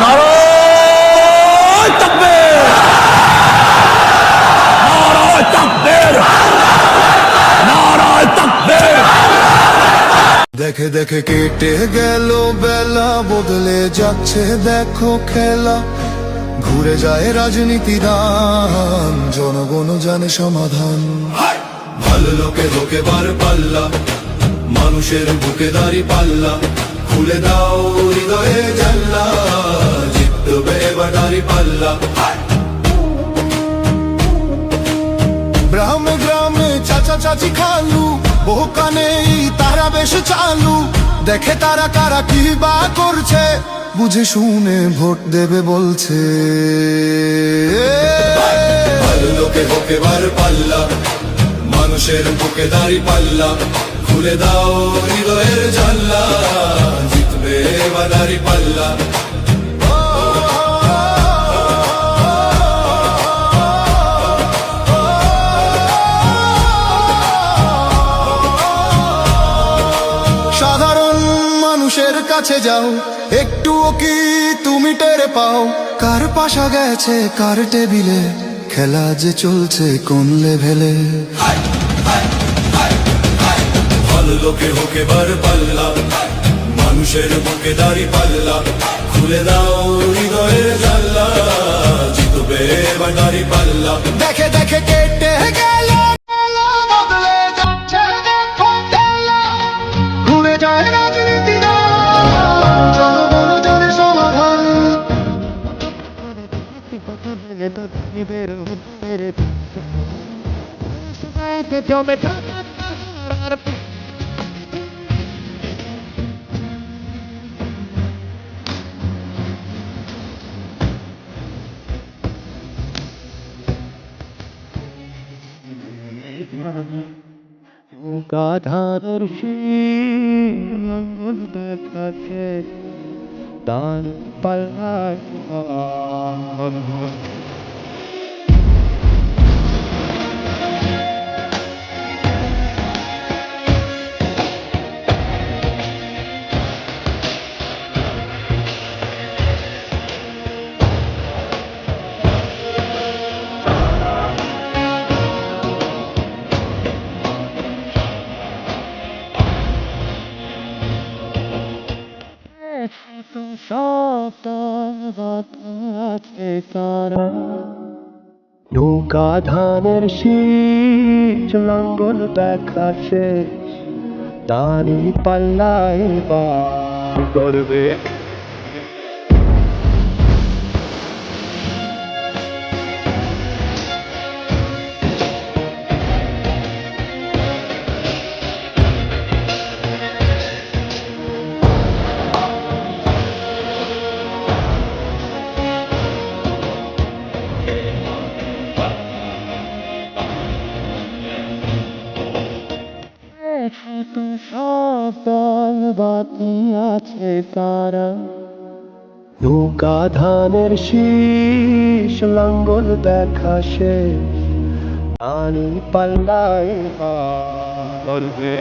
নারায়ে তাকবীর, নারায়ে তাকবীর, নারায়ে তাকবীর। দেখে দেখে কেটে গেল বেলা, বদলে যাচ্ছে দেখো খেলা। ঘুরে যায় রাজনীতি দান, জনগণ জানে সমাধান। ভালো লোকে লোকে বার পাল্লা, মানুষের বুকে দাঁড়ি পাল্লা। খুলে দাও হৃদয়ে জানলা, জিতবে এবার দাঁড়ি পাল্লা। গ্রামে গ্রামে চাচা চাচি খালু, বহু কানে তারা বেশ চালু। দেখে তারা কারা কি বা করছে, বুঝে শুনে ভোট দেবে বলছে। ভালো লোকে হোকে বার পাল্লা, মানুষের বুকে দাঁড়ি পাল্লা। খুলে দাও হৃদয়ের জানলা, জিতবে এবার দাঁড়ি পাল্লা। সাধারণ মানুষের কাছে যাও, একটুও কি তুমি টের পাও? কার পাশা গেছে কার টেবিলে, খেলা যে চলছে কোন লেভেলে। ভালো লোকে হোকে বার পাল্লা, মানুষের বুকে দাঁড়ি পাল্লা। খুলে দাও হৃদয়ের জানলা, জিতবে এবার দাঁড়ি পাল্লা। দেখে দেখে কেটে গেল, বদলে যাচ্ছে দেখো খেলা। ঘুরে যায় রাজনীতি দান, জনগণ জানে সমাধান। গাধার শীল দেখাচ্ছে দান পাল্লায়। নৌকা ধানের শীষ লাঙ্গল দেখাচ্ছে দানি পাল্লায় বার করবে। আছে কারা নৌকা ধানের শীষ লাঙ্গল দেখা শেষ আনি পাল্লায় করবে।